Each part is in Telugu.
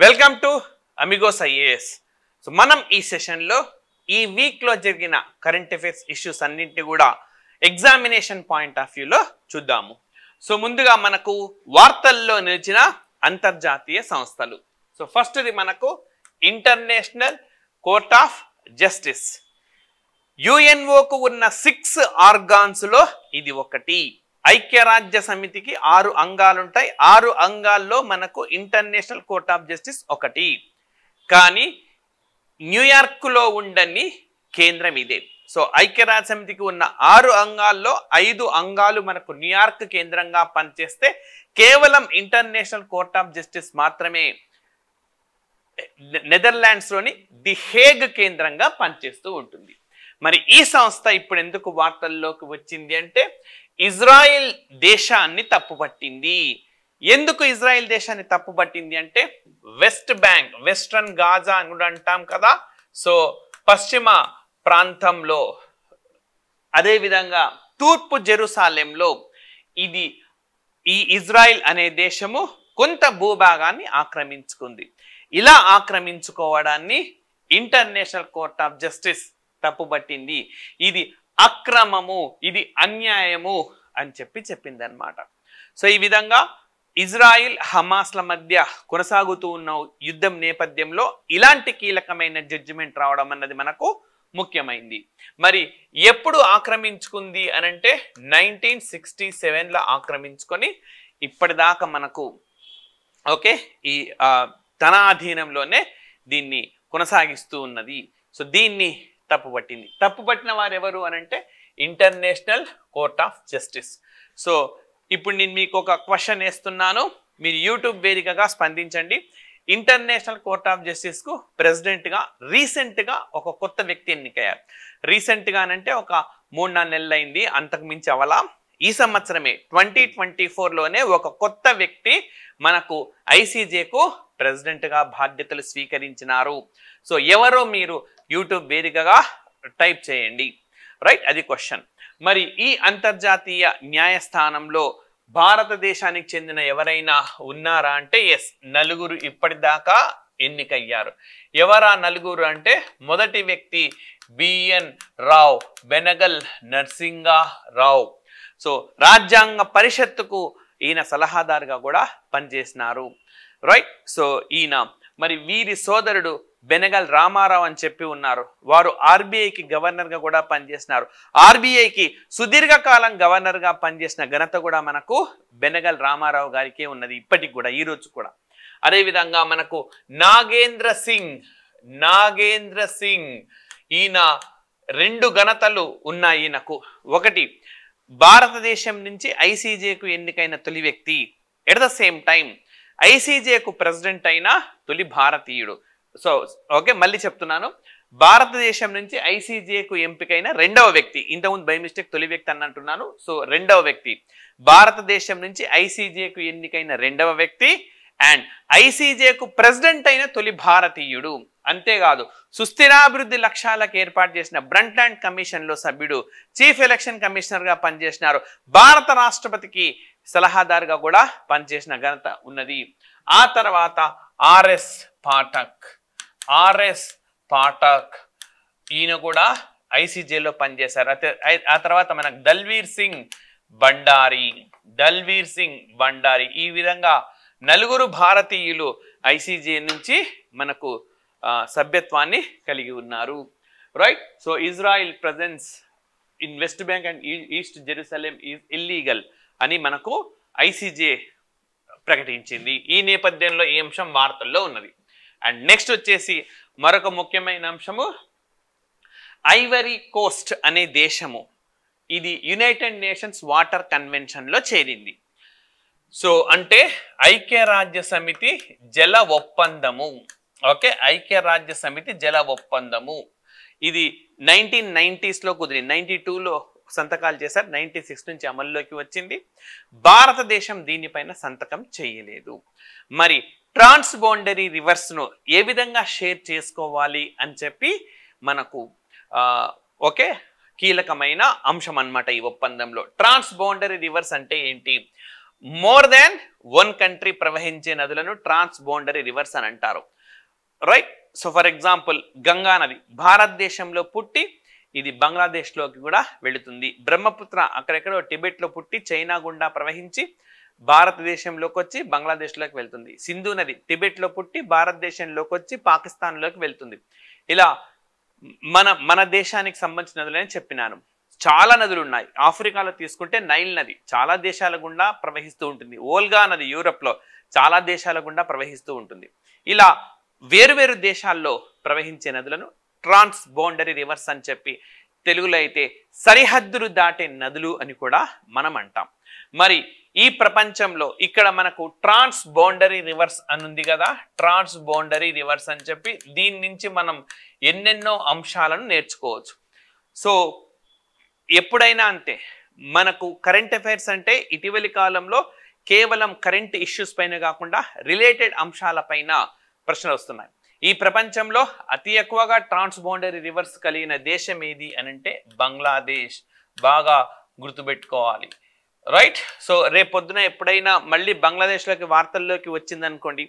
Welcome to Amigos IAS. So మనం ఈ సెషన్లో ఈ వీక్లో జరిగిన కరెంట్ అఫైర్స్ ఇష్యూస్ అన్నింటినీ కూడా ఎగ్జామినేషన్ పాయింట్ ఆఫ్ వ్యూలో చూద్దాము. సో ముందుగా మనకు వార్తల్లో నిలిచిన అంతర్జాతీయ సంస్థలు. సో ఫస్ట్ది మనకు ఇంటర్నేషనల్ కోర్ట్ ఆఫ్ జస్టిస్. యుఎన్ఓకు ఉన్న 6 ఆర్గాన్స్లో ఇది ఒకటి. ఐక్యరాజ్య సమితికి 6 అంగాలుంటాయి. 6 అంగాల్లో మనకు ఇంటర్నేషనల్ కోర్ట్ ఆఫ్ జస్టిస్ ఒకటి. కానీ న్యూయార్క్లో ఉండని కేంద్రం ఇదే. సో ఐక్యరాజ్య సమితికి ఉన్న 6 అంగాల్లో 5 అంగాలు మనకు న్యూయార్క్ కేంద్రంగా పనిచేస్తే కేవలం ఇంటర్నేషనల్ కోర్ట్ ఆఫ్ జస్టిస్ మాత్రమే నెదర్లాండ్స్లోని ది హేగ్ కేంద్రంగా పనిచేస్తూ ఉంటుంది. మరి ఈ సంస్థ ఇప్పుడు ఎందుకు వార్తల్లోకి వచ్చింది అంటే ఇజ్రాయెల్ దేశాన్ని తప్పుపట్టింది. ఎందుకు ఇజ్రాయెల్ దేశాన్ని తప్పుపట్టింది అంటే వెస్ట్ బ్యాంక్, వెస్ట్రన్ గాజా అని కూడా అంటాం కదా. సో పశ్చిమ ప్రాంతంలో, అదేవిధంగా తూర్పు జెరూసలేంలో ఈ ఇజ్రాయెల్ అనే దేశము కొంత భూభాగాన్ని ఆక్రమించుకుంది. ఇలా ఆక్రమించుకోవడాన్ని ఇంటర్నేషనల్ కోర్ట్ ఆఫ్ జస్టిస్ తప్పుపట్టింది. ఇది అక్రమము, ఇది అన్యాయము అని చెప్పింది అనమాట. సో ఈ విధంగా ఇజ్రాయిల్ హమాస్ల మధ్య కొనసాగుతూ ఉన్న యుద్ధం నేపథ్యంలో ఇలాంటి కీలకమైన జడ్జిమెంట్ రావడం అన్నది మనకు ముఖ్యమైంది. మరి ఎప్పుడు ఆక్రమించుకుంది అనంటే 1967లో ఆక్రమించుకొని ఇప్పటిదాకా మనకు ఈ తన అధీనంలోనే దీన్ని కొనసాగిస్తూ ఉన్నది. సో దీన్ని తప్పుపట్టిన వారు ఎవరు అనంటే international court of justice. So ఇప్పుడు నేను మీకు ఒక క్వశ్చన్ వేస్తున్నాను, మీరు యూట్యూబ్ వేదికగా స్పందించండి. ఇంటర్నేషనల్ కోర్ట్ ఆఫ్ జస్టిస్కు ప్రెసిడెంట్గా రీసెంట్గా ఒక కొత్త వ్యక్తి ఎన్నికయ్యారు. రీసెంట్గా అంటే ఒక 3-4 నెలలు అయింది, అంతకు మించి అవలా. ఈ సంవత్సరమే 2024లోనే ఒక కొత్త వ్యక్తి మనకు ఐసీజేకు ప్రెసిడెంట్గా బాధ్యతలు స్వీకరించినారు. సో ఎవరో మీరు యూట్యూబ్ వేదికగా టైప్ చేయండి. రైట్, అది క్వశ్చన్. మరి ఈ అంతర్జాతీయ న్యాయస్థానంలో భారతదేశానికి చెందిన ఎవరైనా ఉన్నారా అంటే ఎస్, 4 ఇప్పటిదాకా ఎన్నికయ్యారు. ఎవరా 4 అంటే మొదటి వ్యక్తి బిఎన్ రావ్, బెనగల్ నరసింగారావు. సో రాజ్యాంగ పరిషత్తుకు ఈయన సలహాదారుగా కూడా పనిచేసినారు. రైట్. సో ఈయన మరి వీరి సోదరుడు బెనగల్ రామారావు అని చెప్పి ఉన్నారు. వారు ఆర్బీఐకి గవర్నర్గా కూడా పనిచేసినారు. ఆర్బీఐకి సుదీర్ఘకాలం గవర్నర్గా పనిచేసిన ఘనత కూడా మనకు బెనగల్ రామారావు గారికే ఉన్నది ఇప్పటికి కూడా, ఈ రోజు కూడా. అదేవిధంగా మనకు నాగేంద్ర సింగ్ ఈయన 2 ఘనతలు ఉన్నాయి ఈయనకు. ఒకటి, భారతదేశం నుంచి ఐసీజేకు ఎన్నికైన తొలి వ్యక్తి. ఎట్ ద సేమ్ టైం ఐసీజేకు ప్రెసిడెంట్ అయిన తొలి భారతీయుడు. సో మళ్ళీ చెప్తున్నాను, భారతదేశం నుంచి ఐసీజేకు ఎంపికైన 2వ వ్యక్తి. ఇంతకుముందు బై మిస్టేక్ తొలి వ్యక్తి అని అంటున్నాను. సో 2వ వ్యక్తి, భారతదేశం నుంచి ఐసీజేకు ఎన్నికైన 2వ వ్యక్తి అండ్ ఐసీజేకు ప్రెసిడెంట్ అయిన తొలి భారతీయుడు. అంతేకాదు, సుస్థిరాభివృద్ధి లక్ష్యాలకు ఏర్పాటు చేసిన బ్రంట్లాండ్ కమిషన్లో సభ్యుడు, చీఫ్ ఎలక్షన్ కమిషనర్గా పనిచేసినారు. భారత రాష్ట్రపతికి సలహాదారుగా కూడా పనిచేసిన ఘనత ఉన్నది. ఆ తర్వాత ఆర్ఎస్ పాఠక్ ఈయన కూడా ఐసీజేలో పనిచేశారు. ఆ తర్వాత మనకు దల్వీర్ సింగ్ బండారి. ఈ విధంగా 4 భారతీయులు ఐసీజే నుంచి మనకు సభ్యత్వాన్ని కలిగి ఉన్నారు. Right. So Israel presence in west bank and east Jerusalem is illegal అని మనకు ఐసీజే ప్రకటించింది. ఈ నేపథ్యంలో ఈ అంశం వార్తల్లో ఉన్నది. అండ్ నెక్స్ట్ వచ్చేసి మరొక ముఖ్యమైన అంశము, ఐవరీ కోస్ట్ అనే దేశము ఇది యునైటెడ్ నేషన్స్ వాటర్ కన్వెన్షన్లో చేరింది. సో అంటే ఐక్యరాజ్య సమితి జల ఒప్పందము. ఐక్యరాజ్య సమితి జల ఒప్పందము ఇది 1990sలో కుదిరింది. 92లో సంతకాలు చేశారు, 96 నుంచి అమల్లోకి వచ్చింది. భారతదేశం దీనిపైన సంతకం చేయలేదు. మరి ట్రాన్స్ బౌండరీ రివర్స్ను ఏ విధంగా షేర్ చేసుకోవాలి అని చెప్పి మనకు కీలకమైన అంశం అన్నమాట ఈ ఒప్పందంలో. ట్రాన్స్ బౌండరీ రివర్స్ అంటే ఏంటి? మోర్ దాన్ వన్ కంట్రీ ప్రవహించే నదులను ట్రాన్స్బౌండరీ రివర్స్ అని అంటారు, right. So for example Ganga నది భారతదేశంలో పుట్టి ఇది బంగ్లాదేశ్లోకి కూడా వెళుతుంది. బ్రహ్మపుత్ర అక్కడెక్కడో టిబెట్లో పుట్టి చైనా గుండా ప్రవహించి భారతదేశంలోకి వచ్చి బంగ్లాదేశ్లోకి వెళ్తుంది. సింధు నది టిబెట్లో పుట్టి భారతదేశంలోకి వచ్చి పాకిస్తాన్లోకి వెళ్తుంది. ఇలా మన దేశానికి సంబంధించిన నదులని చెప్పినాను. చాలా నదులు ఉన్నాయి. ఆఫ్రికాలో తీసుకుంటే నైల్ నది చాలా దేశాల గుండా ప్రవహిస్తూ ఉంటుంది. ఓల్గా నది యూరప్లో చాలా దేశాల గుండా ప్రవహిస్తూ ఉంటుంది. ఇలా వేరువేరు దేశాల్లో ప్రవహించే నదులను ట్రాన్స్బౌండరీ రివర్స్ అని చెప్పి, తెలుగులో అయితే సరిహద్దులు దాటే నదులు అని కూడా మనం అంటాం. మరి ఈ ప్రపంచంలో ఇక్కడ మనకు ట్రాన్స్బౌండరీ రివర్స్ అని ఉంది కదా, ట్రాన్స్బౌండరీ రివర్స్ అని చెప్పి దీని నుంచి మనం ఎన్నెన్నో అంశాలను నేర్చుకోవచ్చు. సో ఎప్పుడైనా అంతే, మనకు కరెంట్ అఫైర్స్ అంటే ఇటీవలి కాలంలో కేవలం కరెంట్ ఇష్యూస్ పైన కాకుండా రిలేటెడ్ అంశాలపైన ప్రశ్నలు వస్తున్నాయి. ఈ ప్రపంచంలో అతి ఎక్కువగా ట్రాన్స్బౌండరీ రివర్స్ కలిగిన దేశం ఏది అని అంటే బంగ్లాదేశ్. బాగా గుర్తుపెట్టుకోవాలి, రైట్. సో రేపొద్దున ఎప్పుడైనా మళ్ళీ బంగ్లాదేశ్లోకి వార్తల్లోకి వచ్చిందనుకోండి,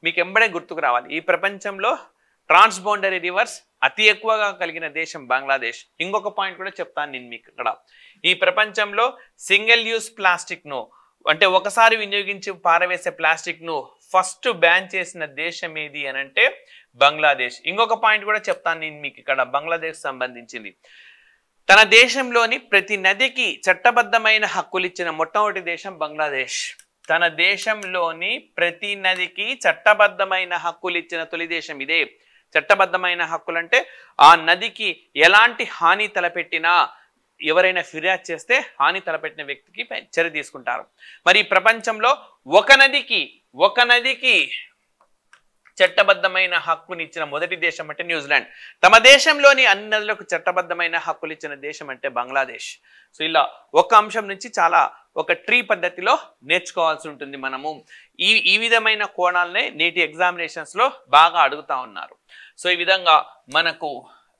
మీకు ఎంబడే గుర్తుకు రావాలి ఈ ప్రపంచంలో ట్రాన్స్బౌండరీ రివర్స్ అతి ఎక్కువగా కలిగిన దేశం బంగ్లాదేశ్. ఇంకొక పాయింట్ కూడా చెప్తాను నేను మీకు ఇక్కడ. ఈ ప్రపంచంలో సింగిల్ యూస్ ప్లాస్టిక్ ను అంటే ఒకసారి వినియోగించి పారవేసే ప్లాస్టిక్ ను ఫస్ట్ బ్యాన్ చేసిన దేశం ఏది అని అంటే బంగ్లాదేశ్. ఇంకొక పాయింట్ కూడా చెప్తాను నేను మీకు ఇక్కడ బంగ్లాదేశ్ సంబంధించింది. తన దేశంలోని ప్రతి నదికి చట్టబద్ధమైన హక్కులు ఇచ్చిన మొట్టమొదటి దేశం బంగ్లాదేశ్. తన దేశంలోని ప్రతి నదికి చట్టబద్ధమైన హక్కులు ఇచ్చిన తొలి దేశం ఇదే. చట్టబద్ధమైన హక్కులు అంటే ఆ నదికి ఎలాంటి హాని తలపెట్టినా, ఎవరైనా ఫిర్యాదు చేస్తే హాని తలపెట్టిన వ్యక్తికి చర్య తీసుకుంటారు. మరి ప్రపంచంలో ఒక నదికి చట్టబద్ధమైన హక్కుని ఇచ్చిన మొదటి దేశం అంటే న్యూజిలాండ్. తమ దేశంలోని అన్ని నదులకు చట్టబద్ధమైన హక్కులు ఇచ్చిన దేశం అంటే బంగ్లాదేశ్. సో ఇలా ఒక అంశం నుంచి చాలా ఒక ట్రీ పద్ధతిలో నేర్చుకోవాల్సి ఉంటుంది మనము. ఈ విధమైన కోణాలనే నేటి ఎగ్జామినేషన్స్ లో బాగా అడుగుతా ఉన్నారు. సో ఈ విధంగా మనకు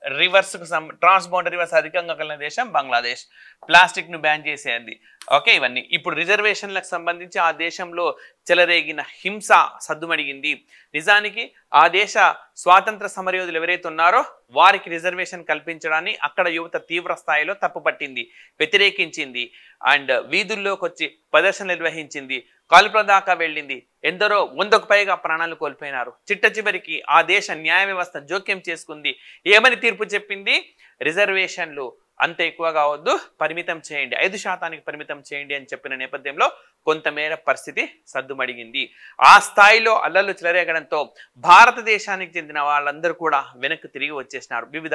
రివర్స్ ట్రాన్స్బౌండరీ రివర్స్ అధికంగా కలిగిన దేశం బంగ్లాదేశ్. ప్లాస్టిక్ ను బ్యాన్ చేసేది, ఓకే. ఇవన్నీ ఇప్పుడు రిజర్వేషన్లకు సంబంధించి ఆ దేశంలో చెలరేగిన హింస సద్దుమడిగింది. నిజానికి ఆ దేశ స్వాతంత్ర సమరయోధులు ఎవరైతే ఉన్నారో వారికి రిజర్వేషన్ కల్పించడాన్ని అక్కడ యువత తీవ్ర స్థాయిలో తప్పుపట్టింది, వ్యతిరేకించింది. అండ్ వీధుల్లోకి వచ్చి ప్రదర్శన నిర్వహించింది, కాల్పుల దాకా వెళ్ళింది. ఎందరో 100కు పైగా ప్రాణాలు కోల్పోయినారు. చిట్ట చివరికి ఆ దేశ న్యాయ వ్యవస్థ జోక్యం చేసుకుంది. ఏమని తీర్పు చెప్పింది? రిజర్వేషన్లు అంత ఎక్కువగా వద్దు, పరిమితం చేయండి, 5% పరిమితం చేయండి అని చెప్పిన నేపథ్యంలో కొంతమేర పరిస్థితి సద్దుమడిగింది. ఆ స్థాయిలో అల్లర్లు చెలరేగడంతో భారతదేశానికి చెందిన వాళ్ళందరూ కూడా వెనక్కి తిరిగి వచ్చేసినారు. వివిధ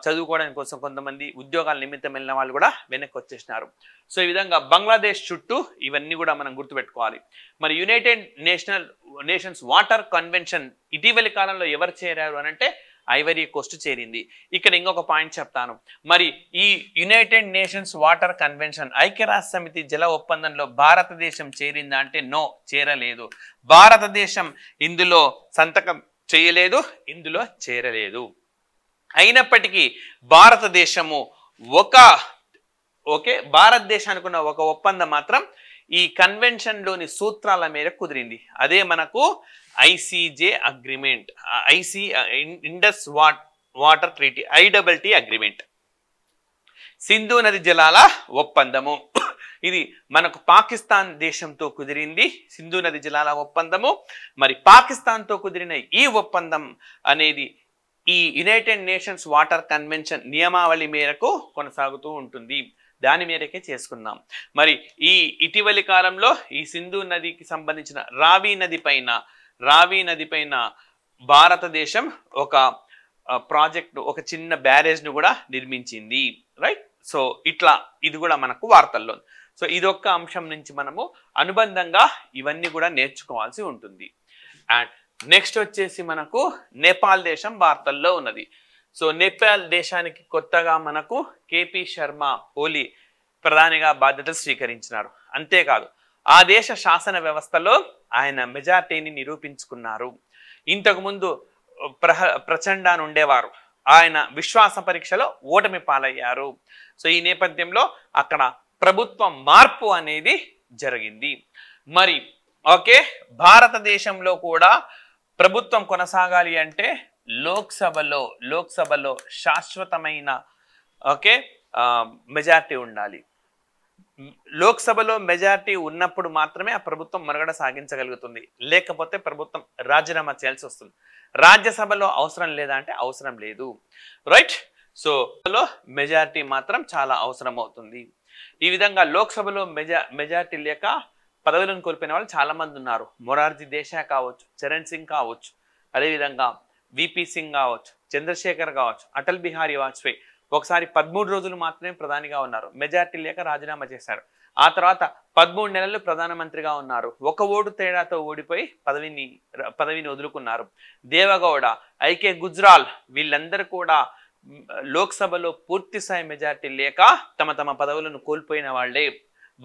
చదువుకోవడానికి కోసం, కొంతమంది ఉద్యోగాల నిమిత్తం వెళ్ళిన వాళ్ళు కూడా వెనక్కి వచ్చేసినారు. సో ఈ విధంగా బంగ్లాదేశ్ చుట్టూ ఇవన్నీ కూడా మనం గుర్తుపెట్టుకోవాలి. మరి యునైటెడ్ నేషన్స్ వాటర్ కన్వెన్షన్ ఇటీవలి కాలంలో ఎవరు చేరారు అని అంటే ఐవరీ కోస్ట్ చేరింది. ఇక్కడ ఇంకొక పాయింట్ చెప్తాను. మరి ఈ యునైటెడ్ నేషన్స్ వాటర్ కన్వెన్షన్ ఐక్యరాజ్య సమితి జల ఒప్పందంలో భారతదేశం చేరిందా అంటే నో, చేరలేదు. భారతదేశం ఇందులో సంతకం చేయలేదు, ఇందులో చేరలేదు. అయినప్పటికీ భారతదేశము భారతదేశానికి ఉన్న ఒక ఒప్పందం మాత్రం ఈ కన్వెన్షన్ లోని సూత్రాల మేరకు కుదిరింది. అదే మనకు ICJ agreement, Indus water treaty, ITT agreement, Sindhu నది జలాల ఒప్పందము. ఇది మనకు పాకిస్తాన్ దేశంతో కుదిరింది సింధు నది జలాల ఒప్పందము. మరి పాకిస్తాన్తో కుదిరిన ఈ ఒప్పందం అనేది ఈ యునైటెడ్ నేషన్స్ వాటర్ కన్వెన్షన్ నియమావళి మేరకు కొనసాగుతూ ఉంటుంది. దాని మేరకే చేసుకున్నాం. మరి ఈ ఇటీవలి కాలంలో ఈ సింధు నదికి సంబంధించిన రావి నది పైన భారతదేశం ఒక ప్రాజెక్ట్, ఒక చిన్న బ్యారేజ్ ను కూడా నిర్మించింది, రైట్. సో ఇట్లా ఇది కూడా మనకు వార్తల్లో. సో ఇదొక్క అంశం నుంచి మనము అనుబంధంగా ఇవన్నీ కూడా నేర్చుకోవాల్సి ఉంటుంది. అండ్ నెక్స్ట్ వచ్చేసి మనకు నేపాల్ దేశం వార్తల్లో ఉన్నది. సో నేపాల్ దేశానికి కొత్తగా మనకు KP శర్మ ఓలీ ప్రధానిగా బాధ్యతలు స్వీకరించినారు. అంతేకాదు ఆ దేశ శాసన వ్యవస్థలో ఆయన మెజార్టీని నిరూపించుకున్నారు. ఇంతకుముందు ప్రచండ అని ఉండేవారు, ఆయన విశ్వాస పరీక్షలో ఓటమి పాలయ్యారు. సో ఈ నేపథ్యంలో అక్కడ ప్రభుత్వ మార్పు అనేది జరిగింది. మరి ఓకే, భారతదేశంలో కూడా ప్రభుత్వం కొనసాగాలి అంటే లోక్సభలో శాశ్వతమైన ఓకే మెజారిటీ ఉండాలి. లోక్సభలో మెజారిటీ ఉన్నప్పుడు మాత్రమే ఆ ప్రభుత్వం మనుగడ సాగించగలుగుతుంది, లేకపోతే ప్రభుత్వం రాజీనామా చేయాల్సి వస్తుంది. రాజ్యసభలో అవసరం లేదా అంటే అవసరం లేదు, రైట్. సో మెజారిటీ మాత్రం చాలా అవసరం అవుతుంది. ఈ విధంగా లోక్సభలో మెజారిటీ లేక పదవులను కోల్పోయిన వాళ్ళు చాలా మంది ఉన్నారు. మొరార్జీ దేశాయ్ కావచ్చు, చరణ్ సింగ్ కావచ్చు, అదేవిధంగా విపి సింగ్ కావచ్చు, చంద్రశేఖర్ కావచ్చు, అటల్ బిహారీ వాజ్పేయి ఒకసారి 13 రోజులు మాత్రమే ప్రధానిగా ఉన్నారు, మెజారిటీ లేక రాజీనామా చేశారు. ఆ తర్వాత 13 నెలలు ప్రధానమంత్రిగా ఉన్నారు, ఒక ఓటు తేడాతో ఓడిపోయి పదవిని వదులుకున్నారు. దేవగౌడ, ఐకే గుజ్రాల్ వీళ్ళందరూ కూడా లోక్సభలో పూర్తి స్థాయి మెజారిటీ లేక తమ పదవులను కోల్పోయిన వాళ్ళే.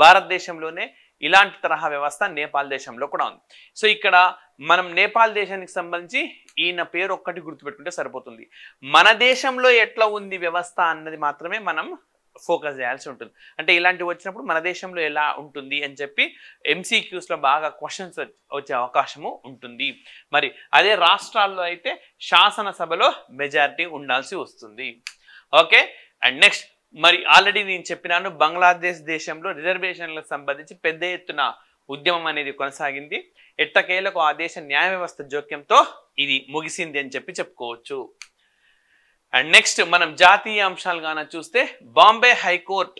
భారతదేశంలోనే ఇలాంటి తరహా వ్యవస్థ నేపాల్ దేశంలో కూడా ఉంది. సో ఇక్కడ మనం నేపాల్ దేశానికి సంబంధించి ఈయన పేరు ఒక్కటి గుర్తుపెట్టుకుంటే సరిపోతుంది. మన దేశంలో ఎట్లా ఉంది వ్యవస్థ అన్నది మాత్రమే మనం ఫోకస్ చేయాల్సి ఉంటుంది. అంటే ఇలాంటివి వచ్చినప్పుడు మన దేశంలో ఎలా ఉంటుంది అని చెప్పి ఎంసీక్యూస్లో బాగా క్వశ్చన్స్ వచ్చే అవకాశము ఉంటుంది. మరి అదే రాష్ట్రాల్లో అయితే శాసనసభలో మెజారిటీ ఉండాల్సి వస్తుంది. ఓకే, అండ్ నెక్స్ట్ మరి ఆల్రెడీ నేను చెప్పినాను, బంగ్లాదేశ్ దేశంలో రిజర్వేషన్లకు సంబంధించి పెద్ద ఎత్తున ఉద్యమం అనేది కొనసాగింది. ఎట్టకేలకు ఆ దేశ న్యాయ వ్యవస్థ జోక్యంతో ఇది ముగిసింది అని చెప్పుకోవచ్చు. అండ్ నెక్స్ట్ మనం జాతీయ అంశాలు గాన చూస్తే బాంబే హైకోర్ట్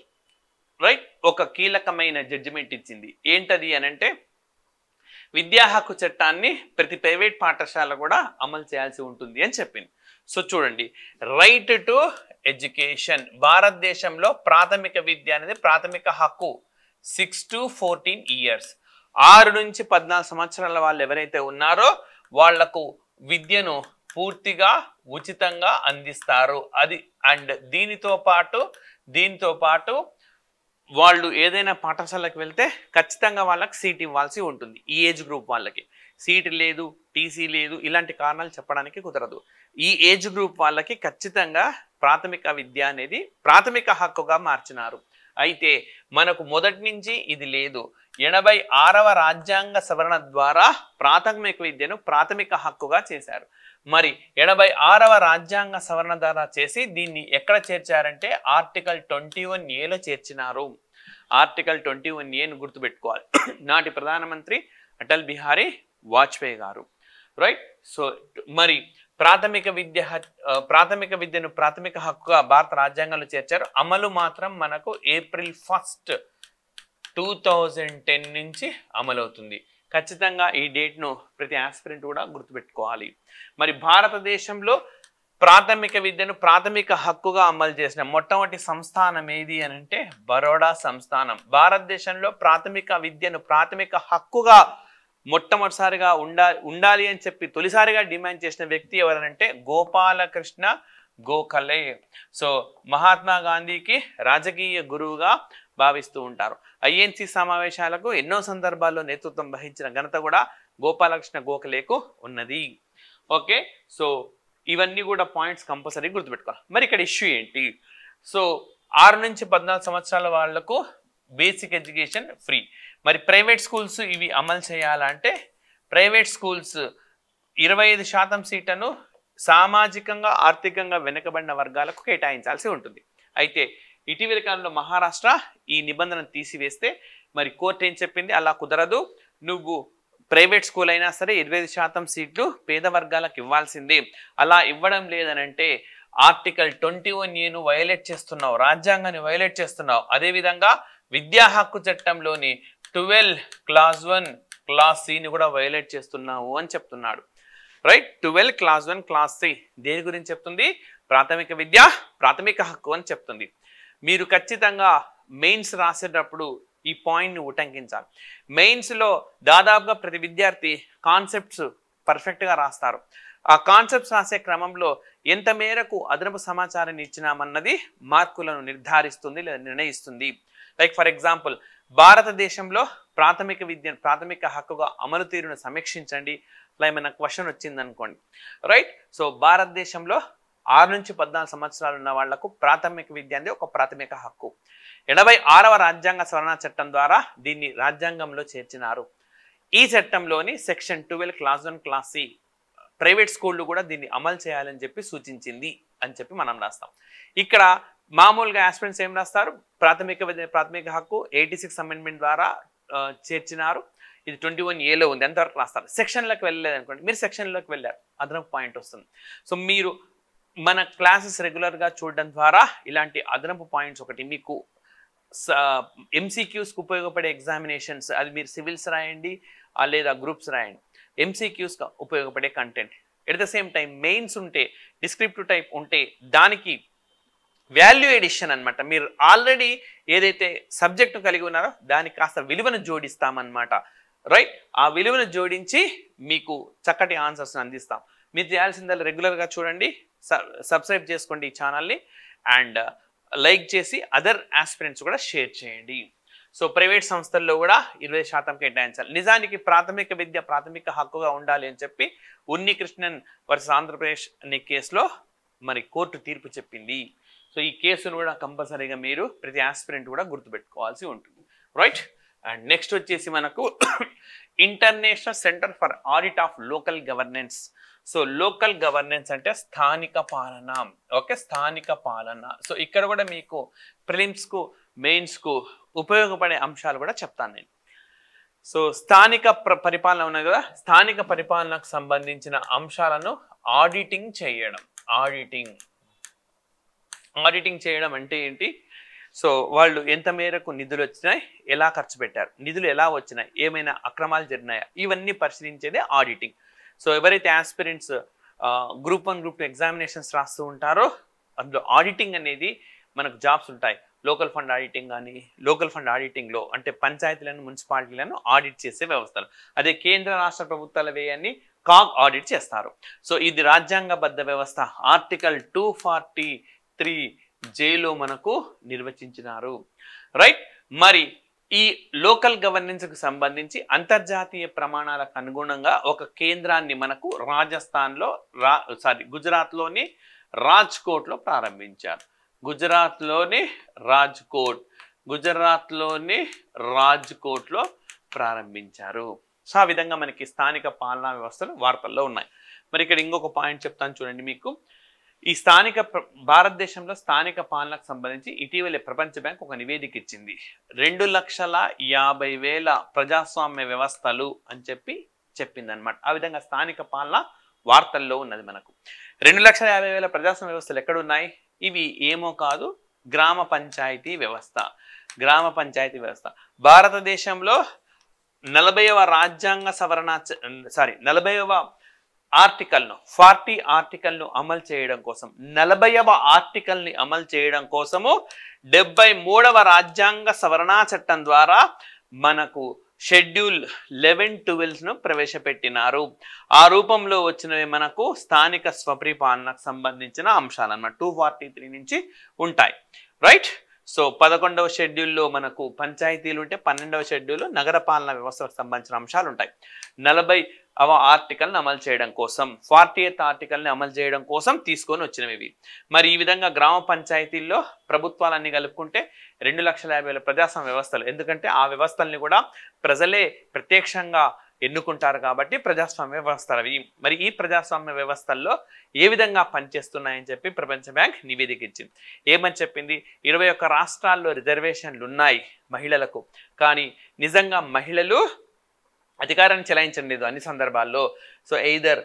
రైట్ ఒక కీలకమైన జడ్జిమెంట్ ఇచ్చింది. ఏంటది అని అంటే విద్యా హక్కు చట్టాన్ని ప్రతి ప్రైవేట్ పాఠశాల కూడా అమలు చేయాల్సి ఉంటుంది అని చెప్పింది. సో చూడండి, రైట్ టు ఎడ్యుకేషన్, భారతదేశంలో ప్రాథమిక విద్య అనేది ప్రాథమిక హక్కు. 6 to 14 years, 6 నుంచి 14 సంవత్సరాల వాళ్ళు ఎవరైతే ఉన్నారో వాళ్లకు విద్యను పూర్తిగా ఉచితంగా అందిస్తారు. అది అండ్ దీనితో పాటు వాళ్ళు ఏదైనా పాఠశాలకు వెళ్తే ఖచ్చితంగా వాళ్ళకి సీట్ ఇవ్వాల్సి ఉంటుంది. ఈ ఏజ్ గ్రూప్ వాళ్ళకి సీట్ లేదు, టీసీ లేదు, ఇలాంటి కారణాలు చెప్పడానికి కుదరదు. ఈ ఏజ్ గ్రూప్ వాళ్ళకి ఖచ్చితంగా ప్రాథమిక విద్య అనేది ప్రాథమిక హక్కుగా మార్చినారు. అయితే మనకు మొదటి నుంచి ఇది లేదు. 86వ రాజ్యాంగ సవరణ ద్వారా ప్రాథమిక విద్యను ప్రాథమిక హక్కుగా చేశారు. మరి 86వ రాజ్యాంగ సవరణ ద్వారా చేసి దీన్ని ఎక్కడ చేర్చారంటే ఆర్టికల్ 21A చేర్చినారు. ఆర్టికల్ 21A గుర్తుపెట్టుకోవాలి. నాటి ప్రధానమంత్రి అటల్ బిహారీ వాజ్పేయి గారు, రైట్. సో మరి ప్రాథమిక విద్యను ప్రాథమిక హక్కుగా భారత రాజ్యాంగంలో చేర్చారు. అమలు మాత్రం మనకు April 1, 2010 నుంచి అమలవుతుంది. ఖచ్చితంగా ఈ డేట్ను ప్రతి ఆస్పిరెంట్ కూడా గుర్తుపెట్టుకోవాలి. మరి భారతదేశంలో ప్రాథమిక విద్యను ప్రాథమిక హక్కుగా అమలు చేసిన మొట్టమొదటి సంస్థానం ఏది అని అంటే బరోడా సంస్థానం. భారతదేశంలో ప్రాథమిక విద్యను ప్రాథమిక హక్కుగా మొట్టమొదటిసారిగా ఉండాలి అని చెప్పి తొలిసారిగా డిమాండ్ చేసిన వ్యక్తి ఎవరనంటే గోపాలకృష్ణ గోఖలే. సో మహాత్మా గాంధీకి రాజకీయ గురువుగా భావిస్తూ ఉంటారు. ఐఎన్సి సమావేశాలకు ఎన్నో సందర్భాల్లో నేతృత్వం వహించిన ఘనత కూడా గోపాలకృష్ణ గోఖలేకు ఉన్నది. ఓకే, సో ఇవన్నీ కూడా పాయింట్స్ కంపల్సరీ గుర్తుపెట్టుకోవాలి. మరి ఇక్కడ ఇష్యూ ఏంటి? సో 6 నుంచి 14 సంవత్సరాల వాళ్లకు బేసిక్ ఎడ్యుకేషన్ ఫ్రీ. మరి ప్రైవేట్ స్కూల్స్ ఇవి అమలు చేయాలంటే ప్రైవేట్ స్కూల్స్ 25% సీట్లను సామాజికంగా ఆర్థికంగా వెనుకబడిన వర్గాలకు కేటాయించాల్సి ఉంటుంది. అయితే ఇటీవల కాలంలో మహారాష్ట్ర ఈ నిబంధనను తీసివేస్తే మరి కోర్టు ఏం చెప్పింది, అలా కుదరదు, నువ్వు ప్రైవేట్ స్కూల్ అయినా సరే 25% సీట్లు పేద వర్గాలకు ఇవ్వాల్సిందే. అలా ఇవ్వడం లేదనంటే ఆర్టికల్ 21A వైలేట్ చేస్తున్నావు, రాజ్యాంగాన్ని వైలేట్ చేస్తున్నావు. అదేవిధంగా విద్యా హక్కు చట్టంలోని 12 Clause 1 Clause C కూడా వైలేట్ చేస్తున్నావు అని చెప్తున్నాడు, రైట్. 12 Clause 1 Clause C దేని గురించి చెప్తుంది? ప్రాథమిక విద్య ప్రాథమిక హక్కు అని చెప్తుంది. మీరు ఖచ్చితంగా మెయిన్స్ రాసేటప్పుడు ఈ పాయింట్ని ఉటంకించాలి. మెయిన్స్లో దాదాపుగా ప్రతి విద్యార్థి కాన్సెప్ట్స్ పర్ఫెక్ట్గా రాస్తారు. ఆ కాన్సెప్ట్స్ రాసే క్రమంలో ఎంత మేరకు అదనపు సమాచారాన్ని ఇచ్చినామన్నది మార్కులను నిర్ధారిస్తుంది లేదా నిర్ణయిస్తుంది. లైక్ ఫర్ ఎగ్జాంపుల్, భారతదేశంలో ప్రాథమిక విద్య ప్రాథమిక హక్కుగా అమలు తీరును సమీక్షించండి, అలా ఏమైనా క్వశ్చన్ వచ్చింది అనుకోండి, రైట్. సో భారతదేశంలో 6 నుంచి 14 సంవత్సరాలు ఉన్న వాళ్లకు ప్రాథమిక విద్య అనేది ఒక ప్రాథమిక హక్కు. 76వ రాజ్యాంగ సవరణ చట్టం ద్వారా దీన్ని రాజ్యాంగంలో చేర్చినారు. ఈ చట్టంలోని section 12 clause 1 clause C private స్కూళ్ళు కూడా దీన్ని అమలు చేయాలని చెప్పి సూచించింది అని చెప్పి మనం రాస్తాం. ఇక్కడ మామూలుగా ఆస్పిరెంట్స్ ఏం రాస్తారు, ప్రాథమిక హక్కు 86 అమెండ్మెంట్ ద్వారా చేర్చినారు. ఇది 21A ఉంది, ఎంతవరకు రాస్తారు. సెక్షన్లకు వెళ్ళలేదు అనుకోండి, మీరు సెక్షన్లోకి వెళ్ళారు, అదనపు పాయింట్ వస్తుంది. సో మీరు మన క్లాసెస్ రెగ్యులర్గా చూడడం ద్వారా ఇలాంటి అదనపు పాయింట్స్ ఒకటి మీకు MCQస్కి ఉపయోగపడే ఎగ్జామినేషన్స్, అది మీరు సివిల్స్ రాయండి లేదా గ్రూప్స్ రాయండి, MCQస్గా ఉపయోగపడే content. At the same time mains ఉంటే, డిస్క్రిప్టివ్ టైప్ ఉంటే దానికి వాల్యూ ఎడిషన్ అనమాట. మీరు ఆల్రెడీ ఏదైతే సబ్జెక్టు కలిగి ఉన్నారో దానికి కాస్త విలువను జోడిస్తామన్నమాట, రైట్. ఆ విలువను జోడించి మీకు చక్కటి ఆన్సర్స్ అందిస్తాం. మీరు చేయాల్సిందల్లా రెగ్యులర్గా చూడండి, సబ్స్క్రైబ్ చేసుకోండి ఈ ఛానల్ని, అండ్ లైక్ చేసి అదర్ ఆస్పిరెంట్స్ కూడా షేర్ చేయండి. సో ప్రైవేట్ సంస్థల్లో కూడా 20% కేటాయించాలి. నిజానికి ప్రాథమిక విద్య ప్రాథమిక హక్కుగా ఉండాలి అని చెప్పి ఉన్నికృష్ణన్ వర్సెస్ ఆంధ్రప్రదేశ్ అనే కేసులో మరి కోర్టు తీర్పు చెప్పింది. సో ఈ కేసును కూడా కంపల్సరీగా మీరు ప్రతి ఆస్పిరెంట్ కూడా గుర్తుపెట్టుకోవాల్సి ఉంటుంది, రైట్. అండ్ నెక్స్ట్ వచ్చేసి మనకు international centre for audit of local governance. So local governance అంటే స్థానిక పాలన, ఓకే, స్థానిక పాలన. సో ఇక్కడ కూడా మీకు ప్రిలిమ్స్కు మెయిన్స్కు ఉపయోగపడే అంశాలు కూడా చెప్తాను నేను. సో స్థానిక పరిపాలన ఉన్నది కదా, స్థానిక పరిపాలనకు సంబంధించిన అంశాలను ఆడిటింగ్ చేయడం. ఆడిటింగ్ చేయడం అంటే ఏంటి, సో వాళ్ళు ఎంత మేరకు నిధులు వచ్చినాయి, ఎలా ఖర్చు పెట్టారు, నిధులు ఎలా వచ్చినాయి, ఏమైనా అక్రమాలు జరిగినాయా, ఇవన్నీ పరిశీలించేదే ఆడిటింగ్. సో ఎవరైతే ఆస్పిరెంట్స్ గ్రూప్ 1 గ్రూప్ 2 ఎగ్జామినేషన్స్ రాస్తూ ఉంటారో అందులో ఆడిటింగ్ అనేది మనకు జాబ్స్ ఉంటాయి. లోకల్ ఫండ్ ఆడిటింగ్ కానీ, లోకల్ ఫండ్ ఆడిటింగ్లో అంటే పంచాయతీలను మున్సిపాలిటీలను ఆడిట్ చేసే వ్యవస్థలు. అదే కేంద్ర రాష్ట్ర ప్రభుత్వాల వ్యయాన్ని కాగ్ ఆడిట్ చేస్తారు. సో ఇది రాజ్యాంగబద్ధ వ్యవస్థ. ఆర్టికల్ 243Jలో మనకు నిర్వచించినారు, రైట్. మరి ఈ లోకల్ గవర్నెన్స్కి సంబంధించి అంతర్జాతీయ ప్రమాణాలకు అనుగుణంగా ఒక కేంద్రాన్ని మనకు గుజరాత్లోని రాజ్కోట్లో ప్రారంభించారు. గుజరాత్లోని రాజ్కోట్లో ప్రారంభించారు. సో ఆ విధంగా మనకి స్థానిక పాలనా వ్యవస్థలు వార్తల్లో ఉన్నాయి. మరి ఇక్కడ ఇంకొక పాయింట్ చెప్తాను చూడండి మీకు. ఈ భారతదేశంలో స్థానిక పాలనకు సంబంధించి ఇటీవలే ప్రపంచ బ్యాంక్ ఒక నివేదిక ఇచ్చింది. 2,50,000 ప్రజాస్వామ్య వ్యవస్థలు అని చెప్పింది అనమాట. ఆ విధంగా స్థానిక పాలన వార్తల్లో ఉన్నది మనకు. 2,50,000 ప్రజాస్వామ్య వ్యవస్థలు ఎక్కడున్నాయి? ఇవి ఏమో కాదు, గ్రామ పంచాయతీ వ్యవస్థ. భారతదేశంలో 40వ రాజ్యాంగ సవరణ 40వ ఆర్టికల్ను 40 ఆర్టికల్ను అమలు చేయడం కోసం 40వ ఆర్టికల్ని అమలు చేయడం కోసము 73వ రాజ్యాంగ సవరణ చట్టం ద్వారా మనకు షెడ్యూల్ 11-12ను ప్రవేశపెట్టినారు. ఆ రూపంలో వచ్చినవి మనకు స్థానిక స్వపరిపాలనకు సంబంధించిన అంశాలు అన్నమాట. 243 నుంచి ఉంటాయి, రైట్. సో 11వ షెడ్యూల్లో మనకు పంచాయతీలు ఉంటే 12వ షెడ్యూల్లో నగరపాలన వ్యవస్థకు సంబంధించిన అంశాలు ఉంటాయి. 40వ ఆర్టికల్ని అమలు చేయడం కోసం 40th ఆర్టికల్ని అమలు చేయడం కోసం తీసుకొని వచ్చినవి. మరి ఈ విధంగా గ్రామ పంచాయతీల్లో ప్రభుత్వాలన్నీ కలుపుకుంటే 2,50,000 ప్రజాస్వామ్య వ్యవస్థలు. ఎందుకంటే ఆ వ్యవస్థల్ని కూడా ప్రజలే ప్రత్యక్షంగా ఎన్నుకుంటారు కాబట్టి ప్రజాస్వామ్య వ్యవస్థలు అవి. మరి ఈ ప్రజాస్వామ్య వ్యవస్థల్లో ఏ విధంగా పనిచేస్తున్నాయని చెప్పి ప్రపంచ బ్యాంక్ నివేదిక ఇచ్చింది. ఏమని చెప్పింది? 21 రాష్ట్రాల్లో రిజర్వేషన్లు ఉన్నాయి మహిళలకు, కానీ నిజంగా మహిళలు అధికారాన్ని చెలాయించడం లేదు అన్ని సందర్భాల్లో. సో ఎయిదర్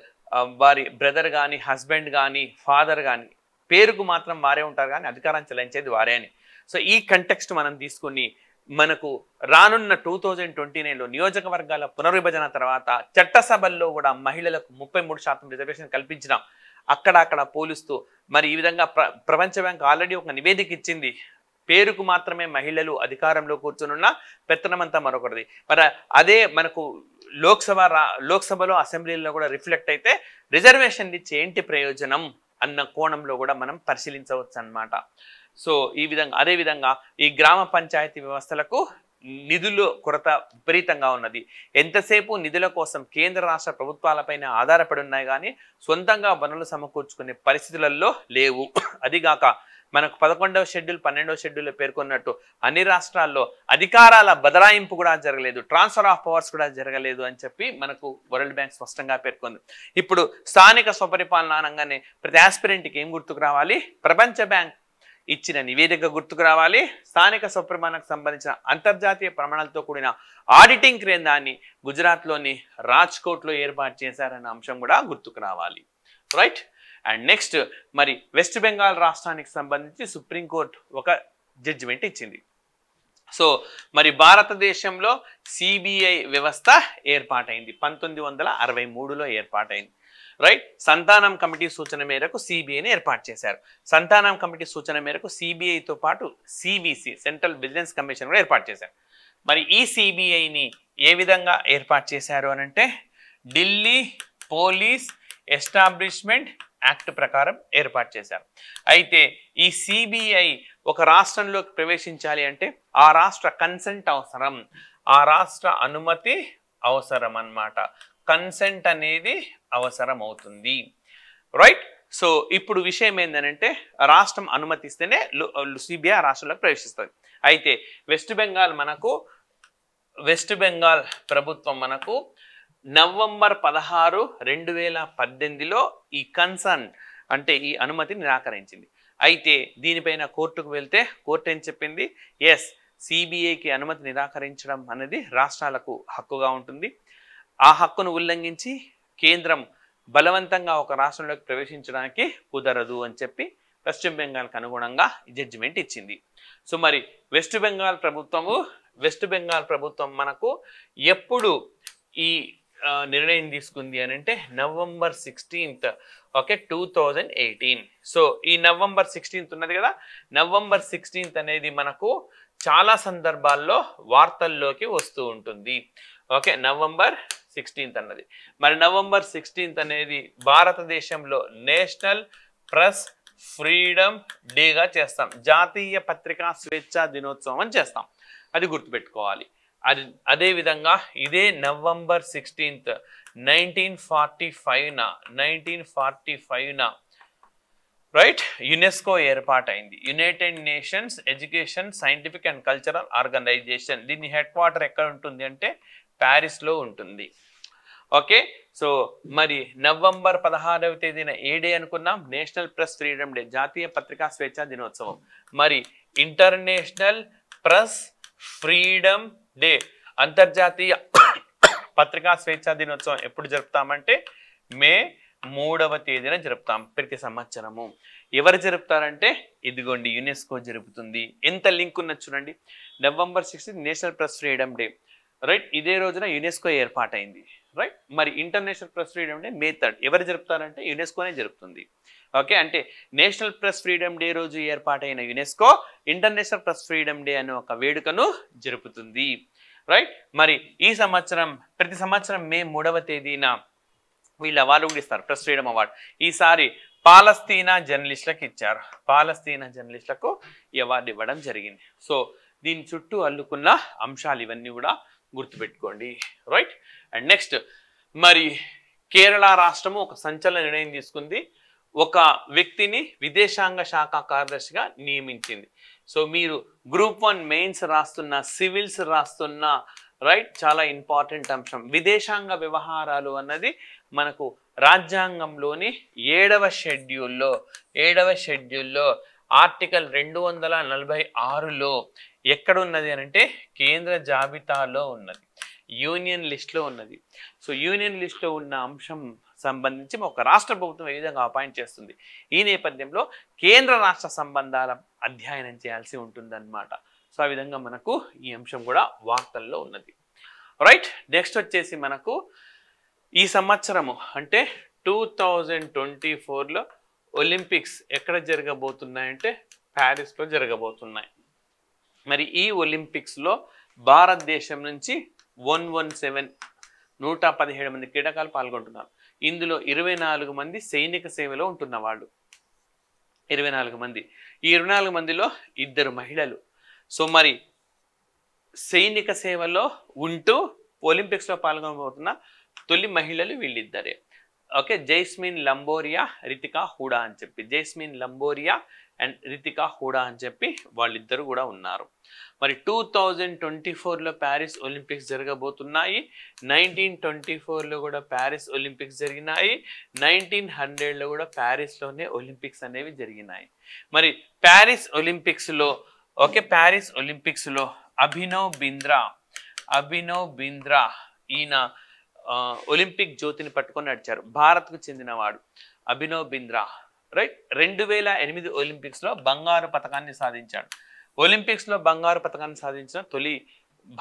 వారి బ్రదర్ కానీ, హస్బెండ్ కానీ, ఫాదర్ కానీ, పేరుకు మాత్రం వారే ఉంటారు కానీ అధికారాన్ని చెలాయించేది వారే అని. సో ఈ కంటెక్స్ట్ మనం తీసుకుని మనకు రానున్న 2029లో నియోజకవర్గాల పునర్విభజన తర్వాత చట్టసభల్లో కూడా మహిళలకు 33% రిజర్వేషన్ కల్పించినాం. అక్కడ పోలుస్తూ మరి ఈ విధంగా ప్రపంచ బ్యాంక్ ఆల్రెడీ ఒక నివేదిక ఇచ్చింది. పేరుకు మాత్రమే మహిళలు అధికారంలో కూర్చునున్న పెత్తనమంతా మరొకటిది. మరి అదే మనకు లోక్సభలో అసెంబ్లీలో కూడా రిఫ్లెక్ట్ అయితే రిజర్వేషన్ ఇచ్చి ఏంటి ప్రయోజనం అన్న కోణంలో కూడా మనం పరిశీలించవచ్చు అన్నమాట. సో ఈ విధంగా అదేవిధంగా ఈ గ్రామ పంచాయతీ వ్యవస్థలకు నిధుల కొరత విపరీతంగా ఉన్నది. ఎంతసేపు నిధుల కోసం కేంద్ర రాష్ట్ర ప్రభుత్వాలపైన ఆధారపడి ఉన్నాయి కానీ సొంతంగా వనరులు సమకూర్చుకునే పరిస్థితులలో లేవు. అదిగాక మనకు 11వ షెడ్యూల్ 12వ షెడ్యూల్లో పేర్కొన్నట్టు అన్ని రాష్ట్రాల్లో అధికారాల బదలాయింపు కూడా జరగలేదు, ట్రాన్స్ఫర్ ఆఫ్ పవర్స్ కూడా జరగలేదు అని చెప్పి మనకు వరల్డ్ బ్యాంక్ స్పష్టంగా పేర్కొంది. ఇప్పుడు స్థానిక స్వపరిపాలన అనగానే ప్రతి ఆస్పిరెంట్కి ఏం గుర్తుకు రావాలి? ప్రపంచ బ్యాంక్ ఇచ్చిన నివేదిక గుర్తుకు రావాలి, స్థానిక స్వపరిపాలనకు సంబంధించిన అంతర్జాతీయ ప్రమాణాలతో కూడిన ఆడిటింగ్ కేంద్రాన్ని గుజరాత్లోని రాజ్కోట్లో ఏర్పాటు చేశారన్న అంశం కూడా గుర్తుకు రావాలి. రైట్. అండ్ నెక్స్ట్ మరి వెస్ట్ బెంగాల్ రాష్ట్రానికి సంబంధించి సుప్రీంకోర్టు ఒక జడ్జిమెంట్ ఇచ్చింది. సో మరి భారతదేశంలో సిబిఐ వ్యవస్థ ఏర్పాటైంది, 1963లో ఏర్పాటైంది. రైట్. సంతానం కమిటీ సూచన మేరకు సిబిఐని ఏర్పాటు చేశారు. సంతానం కమిటీ సూచన మేరకు సిబిఐతో పాటు సిబిసి సెంట్రల్ విజిలెన్స్ కమిషన్ కూడా ఏర్పాటు చేశారు. మరి ఈ సిబిఐని ఏ విధంగా ఏర్పాటు చేశారు అని అంటే ఢిల్లీ పోలీస్ ఎస్టాబ్లిష్మెంట్ యాక్ట్ ప్రకారం ఏర్పాటు చేశారు. అయితే ఈ సిబిఐ ఒక రాష్ట్రంలోకి ప్రవేశించాలి అంటే ఆ రాష్ట్ర కన్సెంట్ అవసరం, ఆ రాష్ట్ర అనుమతి అవసరం అన్నమాట. కన్సెంట్ అనేది అవసరం అవుతుంది. రైట్. సో ఇప్పుడు విషయం ఏంటంటే రాష్ట్రం అనుమతిస్తేనే సిబిఐ రాష్ట్రంలోకి ప్రవేశిస్తుంది. అయితే వెస్ట్ బెంగాల్ ప్రభుత్వం మనకు నవంబర్ 16, 2018లో ఈ కన్సర్న్ అంటే ఈ అనుమతిని నిరాకరించింది. అయితే దీనిపైన కోర్టుకు వెళ్తే కోర్టు ఏం చెప్పింది? ఎస్, సిబిఐకి అనుమతి నిరాకరించడం అనేది రాష్ట్రాలకు హక్కుగా ఉంటుంది. ఆ హక్కును ఉల్లంఘించి కేంద్రం బలవంతంగా ఒక రాష్ట్రంలోకి ప్రవేశించడానికి కుదరదు అని చెప్పి పశ్చిమ బెంగాల్కి అనుగుణంగా జడ్జిమెంట్ ఇచ్చింది. సో మరి వెస్ట్ బెంగాల్ ప్రభుత్వం మనకు ఎప్పుడు ఈ నిర్ణయం తీసుకుంది అని అంటే నవంబర్ 16, 2018. సో ఈ నవంబర్ 16 ఉన్నది కదా, నవంబర్ 16 అనేది మనకు చాలా సందర్భాల్లో వార్తల్లోకి వస్తూ ఉంటుంది. ఓకే, నవంబర్ 16 అన్నది మరి నవంబర్ 16 అనేది భారతదేశంలో నేషనల్ ప్రెస్ ఫ్రీడమ్ డేగా చేస్తాం, జాతీయ పత్రికా స్వేచ్ఛా దినోత్సవం అని చేస్తాం. అది గుర్తుపెట్టుకోవాలి. అదేవిధంగా ఇదే నవంబర్ 16, 1945 రైట్ యునెస్కో ఏర్పాటైంది. United Nations Education Scientific and Cultural organisation. దీని హెడ్ క్వార్టర్ ఎక్కడ ఉంటుంది అంటే ప్యారిస్లో ఉంటుంది. ఓకే. సో మరి నవంబర్ 16వ తేదీన ఏ డే అనుకున్నాం? నేషనల్ ప్రెస్ ఫ్రీడమ్ డే, జాతీయ పత్రికా స్వేచ్ఛా దినోత్సవం. మరి ఇంటర్నేషనల్ ప్రెస్ ఫ్రీడమ్ డే, అంతర్జాతీయ పత్రికా స్వేచ్ఛా దినోత్సవం ఎప్పుడు జరుపుతామంటే మే 3వ తేదీన జరుపుతాం ప్రతి సంవత్సరము. ఎవరు జరుపుతారంటే ఇదిగోండి యునెస్కో జరుపుతుంది. ఎంత లింక్ ఉన్నది చూడండి. November 16 national press freedom day. Right. ఇదే రోజున యునెస్కో ఏర్పాటైంది. రైట్. మరి ఇంటర్నేషనల్ ప్రెస్ ఫ్రీడమ్ డే మే 3. ఎవరు జరుపుతారంటే యునెస్కోనే జరుపుతుంది. ఓకే. అంటే నేషనల్ ప్రెస్ ఫ్రీడమ్ డే రోజు ఏర్పాటైన UNESCO international press freedom day అనే ఒక వేడుకను జరుపుతుంది. రైట్. మరి ఈ సంవత్సరం ప్రతి సంవత్సరం మే 3వ తేదీన వీళ్ళు అవార్డు కూడా ఇస్తారు, ప్రెస్ ఫ్రీడమ్ అవార్డు. ఈసారి పాలస్తీనా జర్నలిస్టులకు ఇచ్చారు. పాలస్తీనా జర్నలిస్టులకు ఈ అవార్డు ఇవ్వడం జరిగింది. సో దీని చుట్టూ అల్లుకున్న అంశాలు ఇవన్నీ కూడా గుర్తుపెట్టుకోండి. రైట్. అండ్ నెక్స్ట్ మరి కేరళ రాష్ట్రము ఒక సంచలన నిర్ణయం తీసుకుంది. ఒక వ్యక్తిని విదేశాంగ శాఖ కార్యదర్శిగా నియమించింది. సో మీరు గ్రూప్ 1 మెయిన్స్ రాస్తున్న, సివిల్స్ రాస్తున్న, రైట్, చాలా ఇంపార్టెంట్ అంశం. విదేశాంగ వ్యవహారాలు అన్నది మనకు రాజ్యాంగంలోని 7వ షెడ్యూల్లో ఆర్టికల్ 246లో ఎక్కడున్నది అని అంటే కేంద్ర జాబితాలో ఉన్నది, యూనియన్ లిస్ట్లో ఉన్నది. సో యూనియన్ లిస్ట్లో ఉన్న అంశం సంబంధించి ఒక రాష్ట్ర ప్రభుత్వం ఏ విధంగా అపాయింట్ చేస్తుంది. ఈ నేపథ్యంలో కేంద్ర రాష్ట్ర సంబంధాల అధ్యయనం చేయాల్సి ఉంటుందన్నమాట. సో ఆ విధంగా మనకు ఈ అంశం కూడా వార్తల్లో ఉన్నది. రైట్. నెక్స్ట్ వచ్చేసి మనకు ఈ సంవత్సరము అంటే 2024లో ఒలింపిక్స్ ఎక్కడ జరగబోతున్నాయంటే ప్యారిస్లో జరగబోతున్నాయి. మరి ఈ ఒలింపిక్స్లో భారతదేశం నుంచి 117 మంది క్రీడాకారులు పాల్గొంటున్నారు. ఇందులో 24 మంది సైనిక సేవలో ఉంటున్న వాళ్ళు, 24 మంది. ఈ 24 మందిలో 2 మహిళలు. సో మరి సైనిక సేవలో ఉంటూ ఒలింపిక్స్లో పాల్గొనబోతున్న తొలి మహిళలు వీళ్ళిద్దరే. ఓకే. జైస్మిన్ లంబోరియా, రితికా హూడా అని చెప్పి. జైస్మిన్ లంబోరియా, అండ్ రితికా హూడా అని చెప్పి వాళ్ళిద్దరు కూడా ఉన్నారు. మరి 2024లో ప్యారిస్ ఒలింపిక్స్ జరగబోతున్నాయి. 1924లో కూడా ప్యారిస్ ఒలింపిక్స్ జరిగినాయి. 1900లో కూడా ప్యారిస్లోనే ఒలింపిక్స్ అనేవి జరిగినాయి. మరి ప్యారిస్ ఒలింపిక్స్లో అభినవ్ బింద్రా ఈయన ఒలింపిక్ జ్యోతిని పట్టుకొని నడిచారు. భారత్కు చెందినవాడు అభినవ్ బింద్రా, రైట్. 2008 ఒలింపిక్స్లో బంగారు పతకాన్ని సాధించాడు. ఒలింపిక్స్లో బంగారు పతకాన్ని సాధించిన తొలి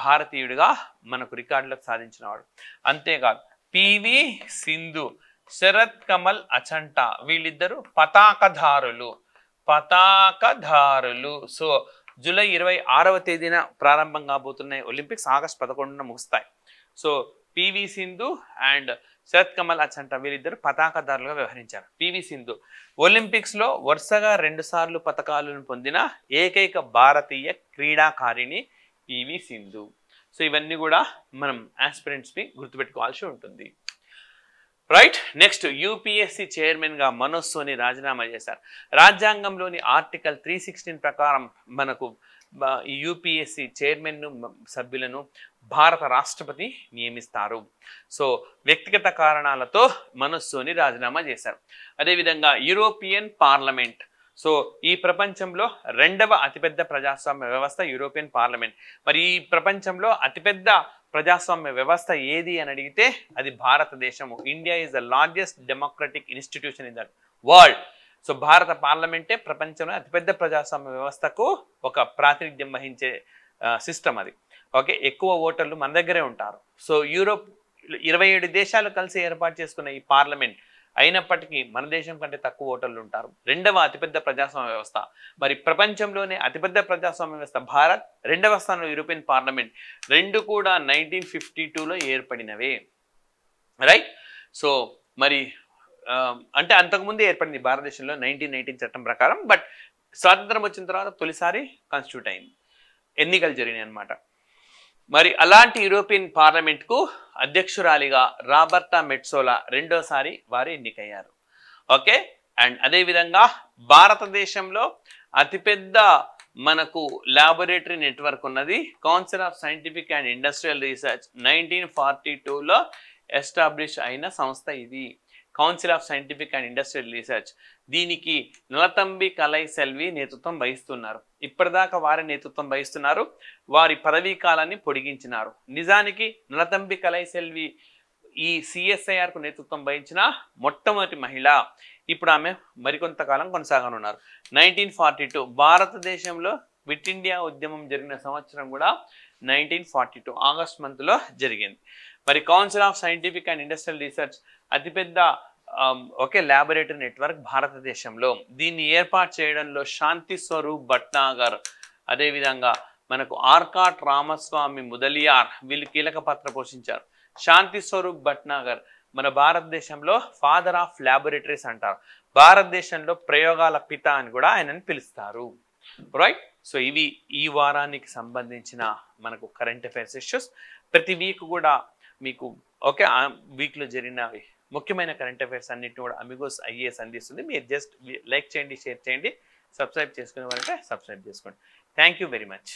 భారతీయుడిగా మనకు రికార్డులకు సాధించినవాడు. అంతేకాదు పివి సింధు, శరత్ కమల్ అచంటా వీళ్ళిద్దరూ పతాకధారులు. సో జూలై 26వ తేదీన ప్రారంభం కాబోతున్నాయి ఒలింపిక్స్, ఆగస్టు 11న ముగుస్తాయి. సో పివి సింధు అండ్ శరత్ కమల్ అచంటా వీళ్ళిద్దరు పతాకదారులుగా వ్యవహరించారు. పివి సింధు ఒలింపిక్స్లో వరుసగా 2 సార్లు పతకాలను పొందిన ఏకైక భారతీయ క్రీడాకారిణి పివి సింధు. సో ఇవన్నీ కూడా మనం ఆస్పిరెంట్స్ని గుర్తుపెట్టుకోవాల్సి ఉంటుంది, రైట్. నెక్స్ట్ యూపీఎస్సీ చైర్మన్గా మనోజ్ సోని రాజీనామా చేశారు. రాజ్యాంగంలోని ఆర్టికల్ 316 ప్రకారం మనకు ఈ యూపీఎస్సీ చైర్మన్ను సభ్యులను భారత రాష్ట్రపతి నియమిస్తారు. సో వ్యక్తిగత కారణాలతో మనోజ్ సోని రాజీనామా చేశారు. అదేవిధంగా యూరోపియన్ పార్లమెంట్, సో ఈ ప్రపంచంలో 2వ అతిపెద్ద ప్రజాస్వామ్య వ్యవస్థ యూరోపియన్ పార్లమెంట్. మరి ఈ ప్రపంచంలో అతిపెద్ద ప్రజాస్వామ్య వ్యవస్థ ఏది అని అడిగితే అది భారతదేశము. India is the largest democratic institution in the world. So భారత పార్లమెంటే ప్రపంచంలో అతిపెద్ద ప్రజాస్వామ్య వ్యవస్థకు ఒక ప్రాతినిధ్యం వహించే సిస్టమ్ అది. ఓకే, ఎక్కువ ఓటర్లు మన దగ్గరే ఉంటారు. సో యూరోప్ 27 దేశాలు కలిసి ఏర్పాటు చేసుకున్న ఈ పార్లమెంట్ అయినప్పటికీ మన దేశం కంటే తక్కువ ఓటర్లు ఉంటారు. 2వ అతిపెద్ద ప్రజాస్వామ్య వ్యవస్థ. మరి ప్రపంచంలోనే అతిపెద్ద ప్రజాస్వామ్య వ్యవస్థ భారత్, 2వ స్థానంలో యూరోపియన్ పార్లమెంట్. 2 కూడా 1952లో ఏర్పడినవే, రైట్. సో మరి అంటే అంతకుముందే ఏర్పడింది భారతదేశంలో 1919 చట్టం ప్రకారం. బట్ స్వాతంత్రం వచ్చిన తర్వాత తొలిసారి కాన్స్టిట్యూట్ అయింది, ఎన్నికలు జరిగినాయి అన్నమాట. మరి అలాంటి యూరోపియన్ పార్లమెంట్కు అధ్యక్షురాలిగా రాబర్టా మెట్సోలా 2వసారి వారు ఎన్నికయ్యారు. ఓకే, అండ్ అదేవిధంగా భారతదేశంలో అతిపెద్ద మనకు ల్యాబొరేటరీ నెట్వర్క్ ఉన్నది council of scientific and industrial research. 1942లో ఎస్టాబ్లిష్ అయిన సంస్థ ఇది, council of scientific and industrial research. దీనికి నలతంబి కలై సెల్వి నేతృత్వం వహిస్తున్నారు. ఇప్పటిదాకా వారి నేతృత్వం వహిస్తున్నారు. వారి పదవీ కాలాన్ని పొడిగించినారు. నిజానికి నలతంబి కలై సెల్వి ఈ సిఎస్ఐఆర్కు నేతృత్వం వహించిన మొట్టమొదటి మహిళ. ఇప్పుడు ఆమె మరికొంతకాలం కొనసాగనున్నారు. 1942 భారతదేశంలో క్విట్ ఇండియా ఉద్యమం జరిగిన సంవత్సరం కూడా 1942 ఆగస్ట్ మంత్లో జరిగింది. మరి council of scientific and industrial research అతిపెద్ద ఒకే ల్యాబొరేటరీ నెట్వర్క్ భారతదేశంలో. దీన్ని ఏర్పాటు చేయడంలో శాంతి స్వరూప్ భట్నాగర్, అదేవిధంగా మనకు ఆర్కాట్ రామస్వామి ముదలియార్ వీళ్ళు కీలక పాత్ర పోషించారు. శాంతి స్వరూప్ భట్నాగర్ మన భారతదేశంలో ఫాదర్ ఆఫ్ ల్యాబొరేటరీస్ అంటారు. భారతదేశంలో ప్రయోగాల పిత అని కూడా ఆయనని పిలుస్తారు, రైట్. సో ఇవి ఈ వారానికి సంబంధించిన మనకు కరెంట్ అఫైర్స్ ఇష్యూస్. ప్రతి వీక్ కూడా మీకు ఓకే వీక్లో జరిగిన ముఖ్యమైన కరెంట్ అఫైర్స్ అన్నింటిని కూడా అమిగోస్ ఐఏఎస్ అందిస్తుంది. మీరు జస్ట్ లైక్ చేయండి, షేర్ చేయండి, సబ్స్క్రైబ్ చేసుకునే వారంటే సబ్స్క్రైబ్ చేసుకోండి. Thank you very much.